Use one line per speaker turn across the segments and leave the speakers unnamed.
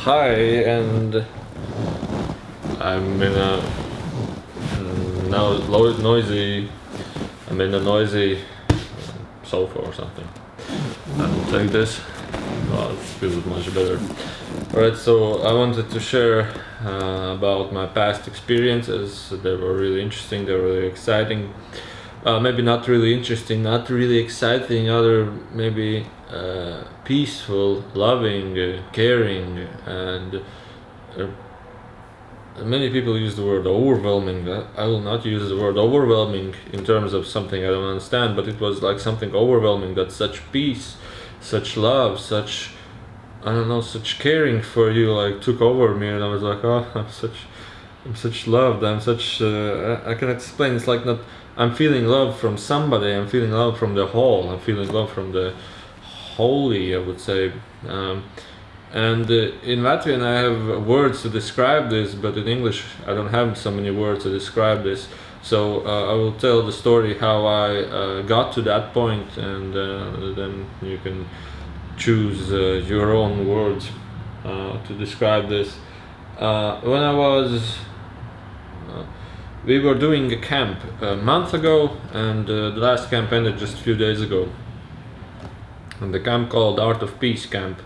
Hi, and I'm in a noisy. I'm in a noisy sofa or something. And take this. Oh, it feels much better. Alright, so I wanted to share about my past experiences. They were really interesting. They were really exciting. Maybe not really interesting, not really exciting. Other maybe peaceful, loving, caring, and many people use the word overwhelming. I will not use the word overwhelming in terms of something I don't understand, but it was like something overwhelming, that such peace, such love, such, I don't know, such caring for you like took over me, and I was like, oh, I'm such loved. I'm such. I can explain. It's like not. I'm feeling love from somebody. I'm feeling love from the whole. I'm feeling love from the holy, I would say. And in Latvian, I have words to describe this, but in English, I don't have so many words to describe this. So I will tell the story how I got to that point, and then you can choose your own words to describe this. When I was, we were doing a camp a month ago, and the last camp ended just a few days ago. And the camp called Art of Peace Camp,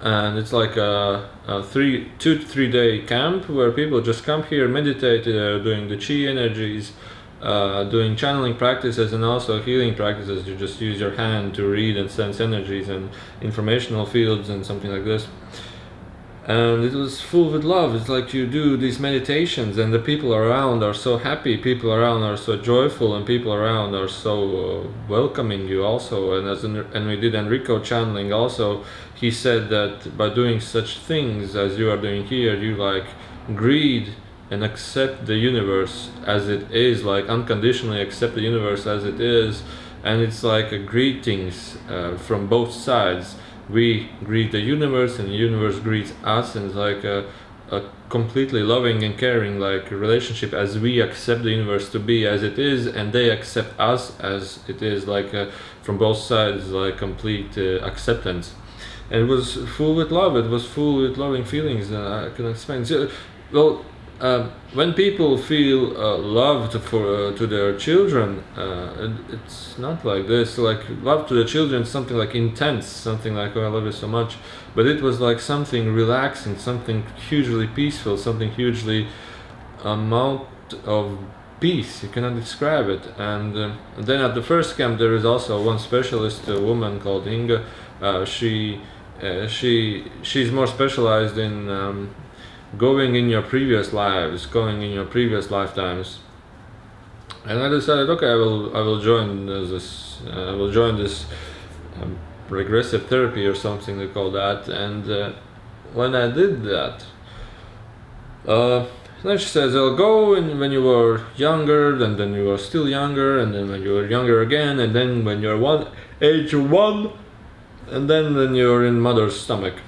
and it's like a 2 to 3 day camp where people just come here, meditate, doing the chi energies, doing channeling practices and also healing practices. You just use your hand to read and sense energies and informational fields and something like this. And it was full with love. It's like you do these meditations and the people around are so happy, people around are so joyful, and people around are so welcoming you also. And we did Enrico channeling also. He said that by doing such things as you are doing here, you like greed and accept the universe as it is, like unconditionally accept the universe as it is. And it's like a greetings from both sides. We greet the universe and the universe greets us, and it's like a completely loving and caring like relationship as we accept the universe to be as it is, and they accept us as it is, like from both sides, like complete acceptance. And it was full with love. It was full with loving feelings. I can explain. So, well, when people feel loved for to their children, it's not like this. Like love to the children is something like intense, something like, oh, I love you so much. But it was like something relaxing, something hugely peaceful, something hugely amount of peace. You cannot describe it. And then at the first camp, there is also one specialist, a woman called Inga. She's more specialized in going in your previous lives, going in your previous lifetimes. And I decided, okay, I will join this. I will join this regressive therapy or something they call that. And when I did that, then she says, "I'll go in when you were younger, and then you were still younger, and then when you were younger again, and then when you're age one, and then when you're in mother's stomach."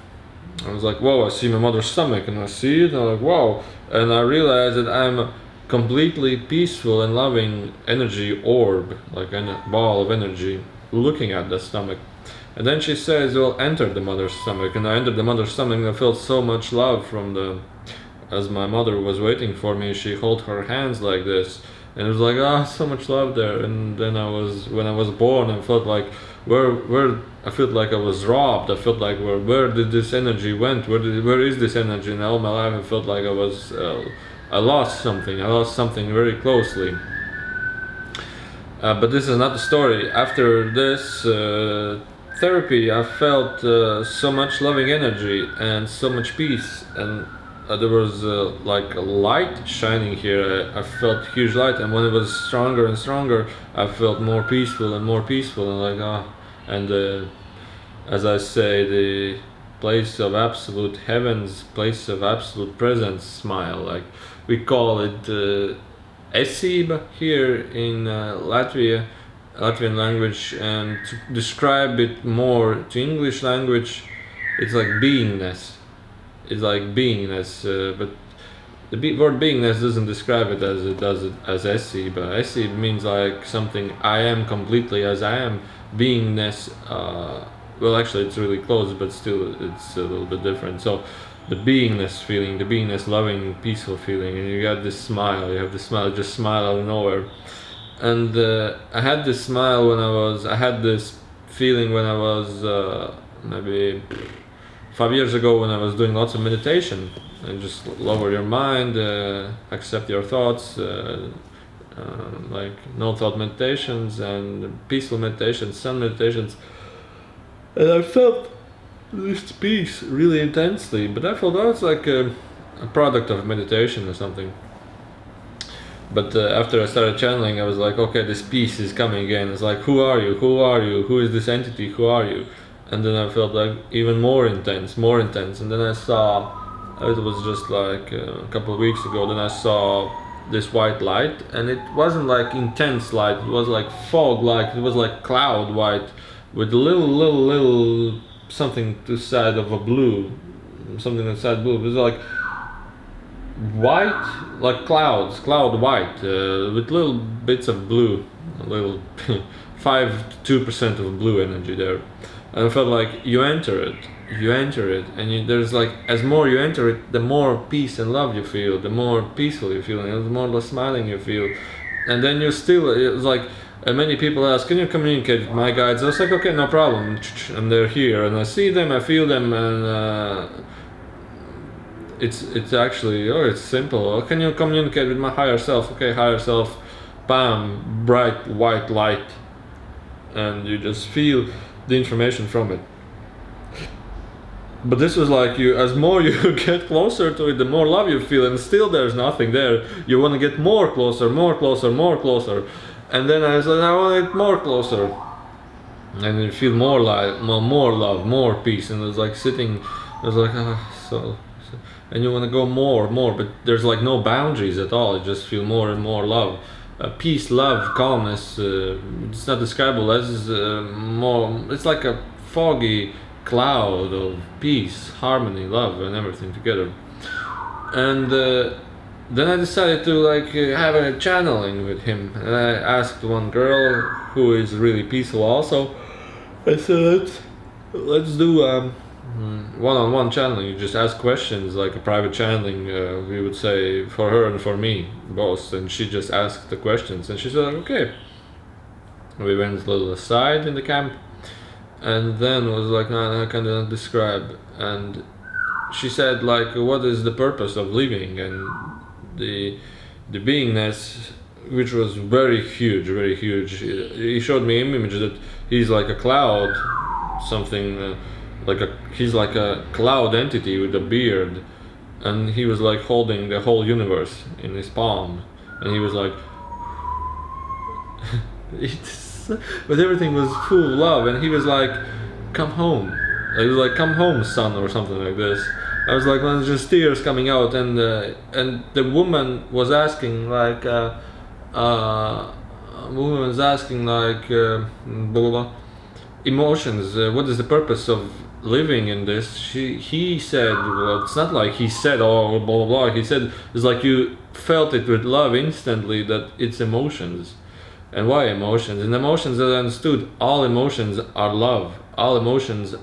I was like, whoa, I see my mother's stomach, and I see it, and I'm like, wow. And I realized that I'm a completely peaceful and loving energy orb, like a ball of energy, looking at the stomach. And then she says, well, enter the mother's stomach. And I entered the mother's stomach, and I felt so much love from as my mother was waiting for me, she held her hands like this. And it was like, so much love there. And then when I was born, I felt like, where I felt like I was robbed. I felt like where did this energy went? Where is this energy? And all my life I felt like I lost something. I lost something very closely. But this is not the story. After this therapy, I felt so much loving energy and so much peace, and there was like a light shining here. I felt huge light, and when it was stronger and stronger, I felt more peaceful and more peaceful, and like and as I say, the place of absolute heavens, place of absolute presence smile. Like we call it esība here in Latvian language, and to describe it more to English language, it's like beingness. It's like beingness, but the word beingness doesn't describe it as it does it as esība. Esība means like something I am completely as I am. Beingness well, actually it's really close, but still it's a little bit different. So the beingness feeling, the beingness, loving, peaceful feeling, and you got this smile. You have this smile, just smile out of nowhere. And I had this smile when I had this feeling when I was maybe 5 years ago, when I was doing lots of meditation, and just lower your mind, accept your thoughts, like no thought meditations and peaceful meditations, sun meditations. And I felt this peace really intensely, but I felt that was like a product of meditation or something. But after I started channeling, I was like, okay, this peace is coming again. It's like, who are you? Who are you? Who is this entity? Who are you? And then I felt like even more intense. And then I saw, it was just like a couple of weeks ago, then I saw this white light, and it wasn't like intense light, it was like fog light, it was like cloud white with little something to the side of a blue, something inside blue. It was like white, like cloud white, with little bits of blue, a little 5 to 2% of blue energy there. And I felt like you enter it, and there's like, as more you enter it, the more peace and love you feel, the more peaceful you feel, and the more smiling you feel. And then it was like, many people ask, can you communicate with my guides? I was like, okay, no problem, and they're here, and I see them, I feel them, and it's actually, it's simple. Can you communicate with my higher self? Okay, higher self, bam, bright white light, and you just feel the information from it. But this was like, as more you get closer to it, the more love you feel, and still there's nothing there. You want to get more closer, and then I was like, I want to get more closer, and you feel more love, more peace, and it was like sitting, it was like, so, and you want to go more, but there's like no boundaries at all. You just feel more and more love. Peace, love, calmness, it's not describable as more, it's like a foggy cloud of peace, harmony, love, and everything together. And then I decided to like have a channeling with him, and I asked one girl who is really peaceful also. I said, let's do one-on-one channeling. You just ask questions, like a private channeling, we would say, for her and for me both, and she just asked the questions, and she said, okay. We went a little aside in the camp, and then was like, no, I cannot describe. And she said, like, what is the purpose of living? And the beingness, which was very huge, he showed me an image that he's like a cloud, something he's like a cloud entity with a beard, and he was like holding the whole universe in his palm, and he was like but everything was full of love, and he was like, come home. He was like, come home, son, or something like this. I was like, well, there's just tears coming out, and the woman was asking like, blah, blah, blah, emotions. What is the purpose of living in this? He said, well, it's not like he said, oh, blah blah blah. He said it's like you felt it with love instantly, that it's emotions. And why emotions? And emotions, that I understood, all emotions are love. All emotions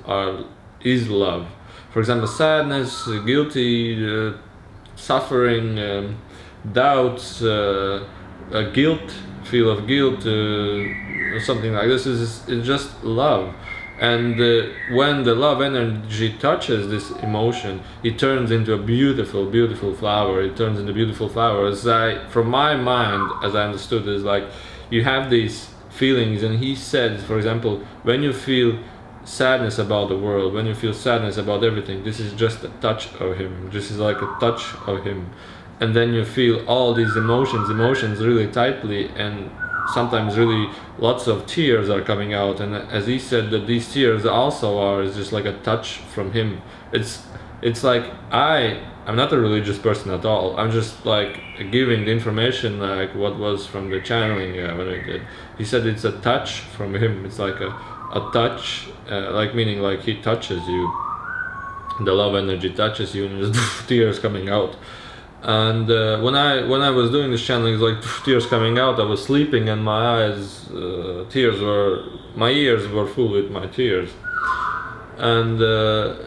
is love. For example, sadness, guilty, suffering, doubts, guilt, feel of guilt, something like this is just love. And when the love energy touches this emotion, it turns into a beautiful flower. It turns into a beautiful flower. From my mind, as I understood, is like, you have these feelings, and he said, for example, when you feel sadness about the world, when you feel sadness about everything, this is just a touch of him. This is like a touch of him. And then you feel all these emotions really tightly, and sometimes really lots of tears are coming out. And as he said, that these tears also is just like a touch from him. It's like, I'm not a religious person at all. I'm just like giving the information, like what was from the channeling when I did. He said it's a touch from him. It's like a touch, like meaning like he touches you. The love energy touches you, and there's tears coming out. And when I was doing this channeling, it's like tears coming out. I was sleeping, and my ears were full with my tears. And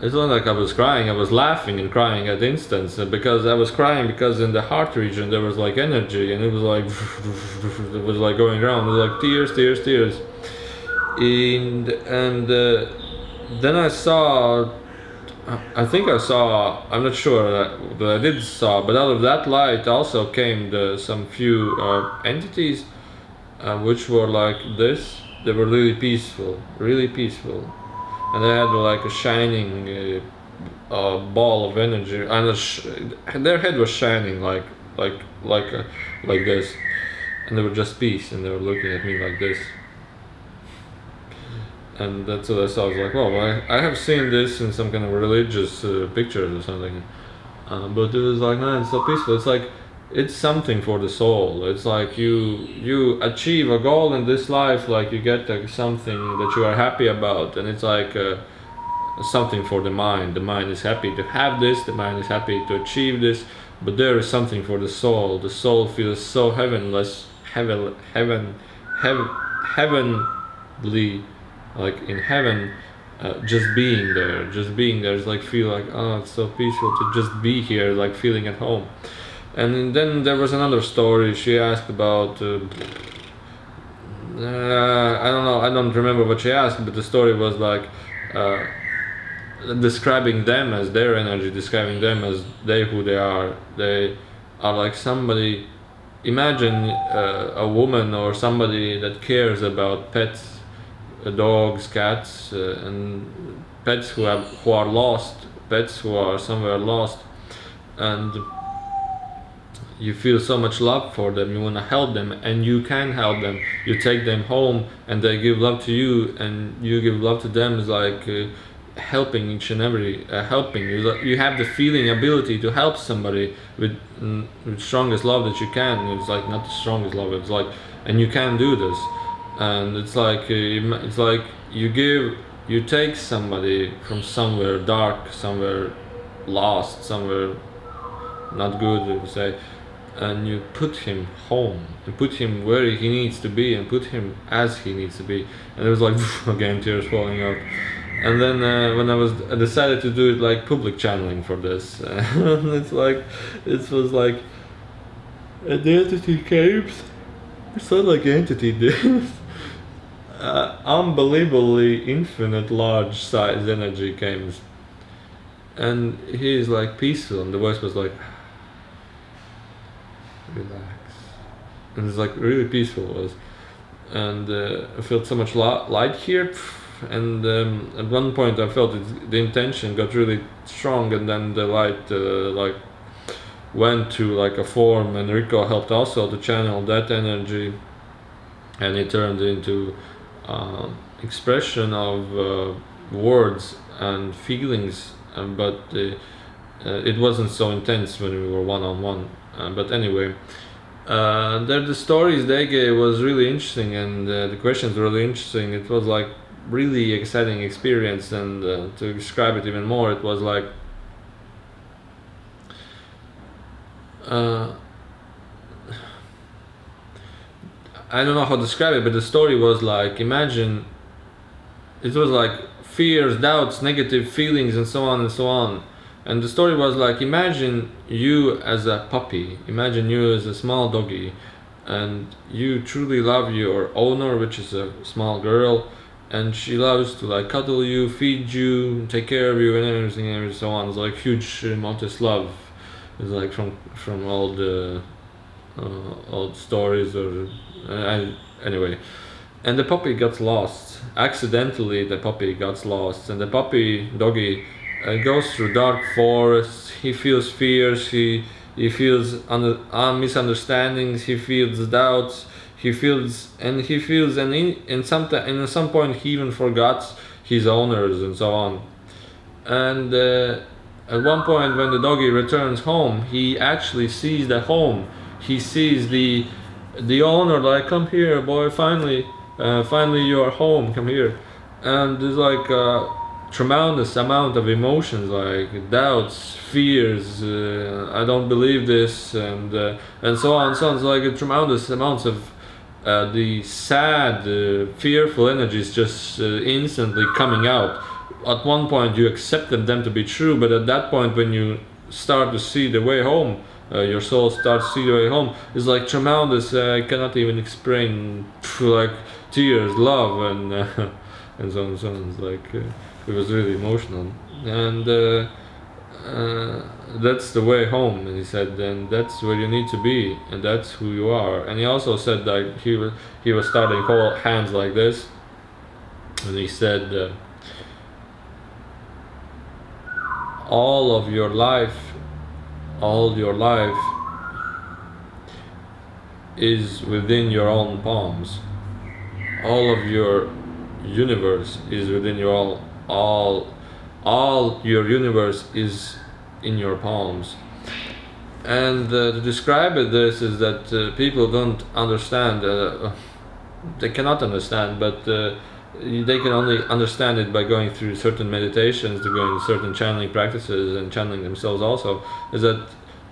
it's not like I was crying, I was laughing and crying at instance, because I was crying because in the heart region there was like energy, and it was like it was like going around. It was like tears. And then I saw, I think I saw, I'm not sure that I did saw, but out of that light also came some few entities, which were like this. They were really peaceful, and they had like a shining ball of energy, and their head was shining like like uh, like this, and they were just peace, and they were looking at me like this. And that's what I saw. I was like, well, I have seen this in some kind of religious pictures or something, but it was like, man, it's so peaceful. It's like, it's something for the soul. It's like you achieve a goal in this life, like you get something that you are happy about, and it's like something for the mind. The mind is happy to have this. The mind is happy to achieve this. But there is something for the soul. The soul feels so heavenly, like in heaven, just being there is like, feel like, oh, it's so peaceful to just be here, like feeling at home. And then there was another story she asked about, I don't know, I don't remember what she asked, but the story was like describing them as their energy, describing them as who they are. They are like somebody, imagine a woman or somebody that cares about pets, dogs, cats, and pets who are lost, pets who are somewhere lost, and you feel so much love for them. You want to help them, and you can help them. You take them home, and they give love to you, and you give love to them. Is like helping each and every helping. You have the feeling ability to help somebody with strongest love that you can. It's like not the strongest love. It's like, and you can do this. And it's like you take somebody from somewhere dark, somewhere lost, somewhere not good, we would say, and you put him home, and put him where he needs to be, and put him as he needs to be. And it was like again, tears falling out. And then when I decided to do it like public channeling for this, it's like, it was like the entity came. It's not like entity did. Unbelievably infinite large size energy came, and he is like peaceful, and the voice was like, relax, and it's like really peaceful it was. And I felt so much light here, and at one point I felt the intention got really strong, and then the light like went to like a form, and Rico helped also to channel that energy, and it turned into expression of words and feelings, but it wasn't so intense when we were one-on-one. But anyway, the stories they gave was really interesting, and the questions were really interesting. It was like really exciting experience, and to describe it even more, it was like I don't know how to describe it, but the story was like, imagine, it was like fears, doubts, negative feelings, and so on and so on. And the story was like, imagine you as a puppy, imagine you as a small doggy, and you truly love your owner, which is a small girl, and she loves to like cuddle you, feed you, take care of you, and everything and so on. It's like huge modest love. It's like from all the old stories, or anyway. And the puppy got lost accidentally. The puppy got lost, and the puppy doggy goes through dark forests. He feels fears, he feels misunderstandings, he feels doubts, he feels and in some point he even forgot his owners and so on. And at one point when the doggy returns home, he actually sees the home. He sees the owner, like, come here boy, finally you are home, come here. And there's like a tremendous amount of emotions, like doubts, fears, I don't believe this, and so on. So it's like a tremendous amounts of the sad, fearful energies just instantly coming out at one point you accepted them to be true, but at that point when you start to see the way home, your soul starts to see the way home, it's like tremendous. I cannot even explain, like tears, love, and and so on and so on. It's like it was really emotional, and that's the way home. And he said, and that's where you need to be, and that's who you are. And he also said that he was starting to hold hands like this, and he said, all your life is within your own palms. All of your universe is within your all your universe is in your palms. And to describe it, this is that people don't understand. They cannot understand, but they can only understand it by going through certain meditations, to going certain channeling practices and channeling themselves also, is that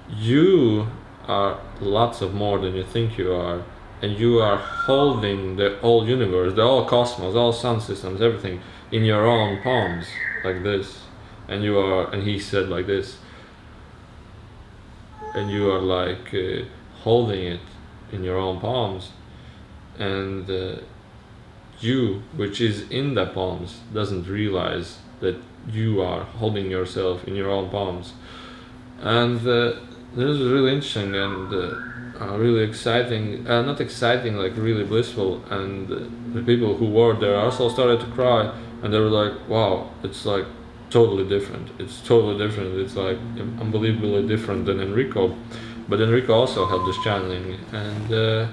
you are lots of more than you think you are, and you are holding the whole universe, the whole cosmos, all sun systems, everything in your own palms, like this. And you are, and he said like this, and you are like holding it in your own palms, and you, which is in the palms, doesn't realize that you are holding yourself in your own palms. And this is really interesting and really exciting, not exciting, like really blissful. And the people who were there also started to cry, and they were like, wow, it's like totally different. It's totally different. It's like unbelievably different than Enrico. But Enrico also helped us channeling. And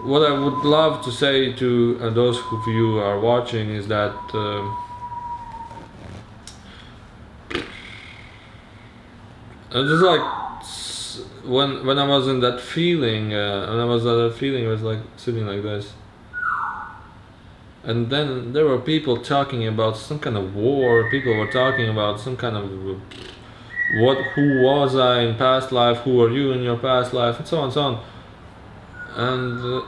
what I would love to say to those of you who are watching is that just like when I was in that feeling, it was like sitting like this. And then there were people talking about some kind of war. People were talking about some kind of who was I in past life, who are you in your past life, and so on and so on. And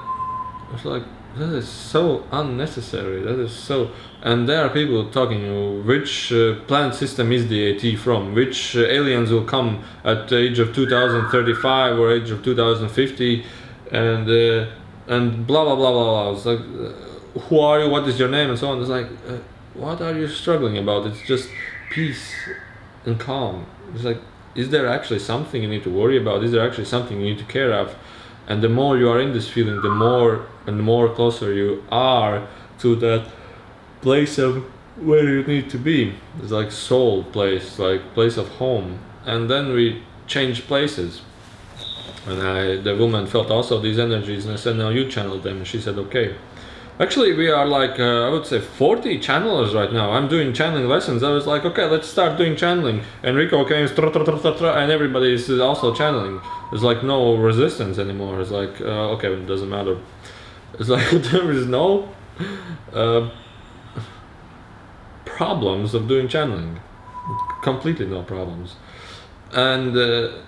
it's like, that is so unnecessary. That is so. And there are people talking, which planet system is the AT from? Which aliens will come at the age of 2035 or age of 2050? And blah blah blah blah blah. It's like, who are you? What is your name? And so on. It's like, what are you struggling about? It's just peace and calm. It's like, is there actually something you need to worry about? Is there actually something you need to care of? And the more you are in this feeling, the more and more closer you are to that place of where you need to be. It's like soul place, like place of home. And then we change places. And the woman felt also these energies, and I said, now you channel them. And she said, okay. Actually, we are like, I would say 40 channelers right now. I'm doing channeling lessons. I was like, okay, let's start doing channeling. Enrico came, and everybody is also channeling. There's like no resistance anymore. It's like, okay, it doesn't matter. It's like there is no problems of doing channeling. Completely no problems. And the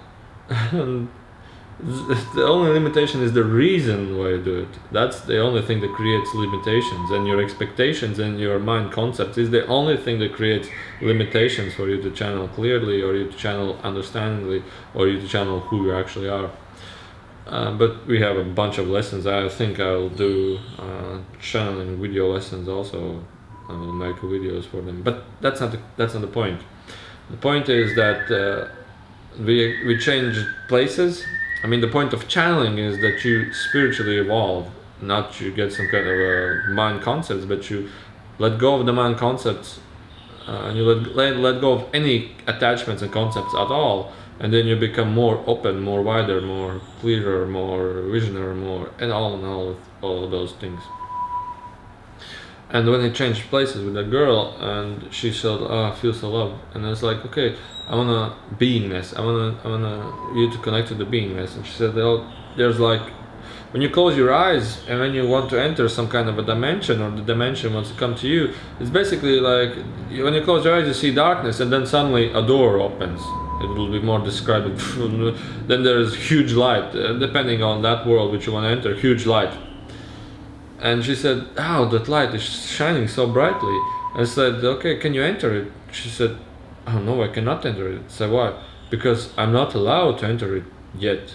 only limitation is the reason why you do it. That's the only thing that creates limitations, and your expectations and your mind concepts is the only thing that creates limitations for you to channel clearly, or you to channel understandingly, or you to channel who you actually are. But we have a bunch of lessons. I think I'll do channeling video lessons also. I will make videos for them. But that's not the point. The point is that we change places. I mean, the point of channeling is that you spiritually evolve, not you get some kind of mind concepts, but you let go of the mind concepts, and you let go of any attachments and concepts at all, and then you become more open, more wider, more clearer, more visionary, more, and all of those things. And when I changed places with that girl, and she said, I feel so loved, and I was like, okay, I wanna beingness. I wanna you to connect to the beingness. And she said, there's like, when you close your eyes and when you want to enter some kind of a dimension, or the dimension wants to come to you, it's basically like when you close your eyes, you see darkness, and then suddenly a door opens. It will be more described. Then there is huge light, depending on that world which you want to enter. Huge light. And she said, oh, that light is shining so brightly. I said, okay, can you enter it? She said, oh no, I cannot enter it. I said, why? Because I'm not allowed to enter it yet.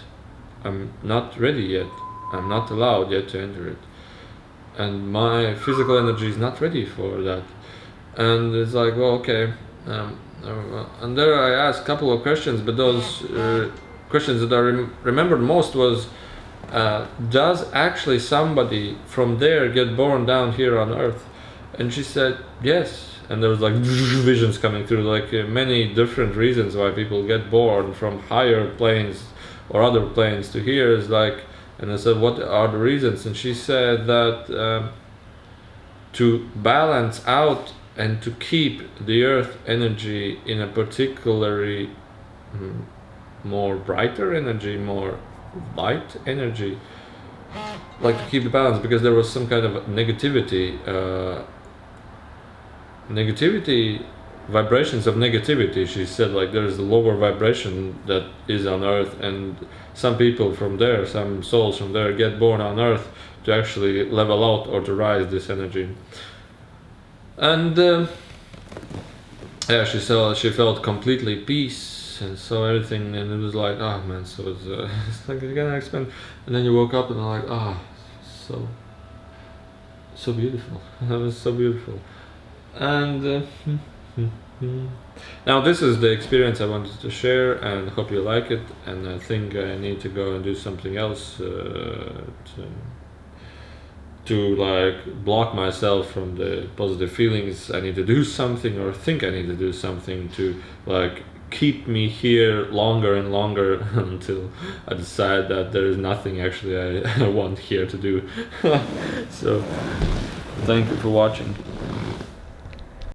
I'm not ready yet. I'm not allowed yet to enter it. And my physical energy is not ready for that. And it's like, well, okay. And there I asked a couple of questions, but those questions that I remembered most was, does actually somebody from there get born down here on Earth? And she said, yes. And there was like visions coming through, like many different reasons why people get born from higher planes or other planes to here is like, and I said, what are the reasons? And she said that to balance out and to keep the earth energy in a particularly more brighter energy, more light energy, like to keep the balance, because there was some kind of negativity, vibrations of negativity. She said, like, there's a lower vibration that is on earth, and some people from there, some souls from there get born on earth to actually level out or to rise this energy. And yeah, she felt completely peace and saw everything, and it was like, oh man, so it's like, you gonna expand. And then you woke up and I'm like, so beautiful. That was so beautiful. And now this is the experience I wanted to share, and hope you like it. And I think I need to go and do something else to like block myself from the positive feelings. I need to do something, or think I need to do something to like keep me here longer and longer until I decide that there is nothing actually I want here to do. So thank you for watching.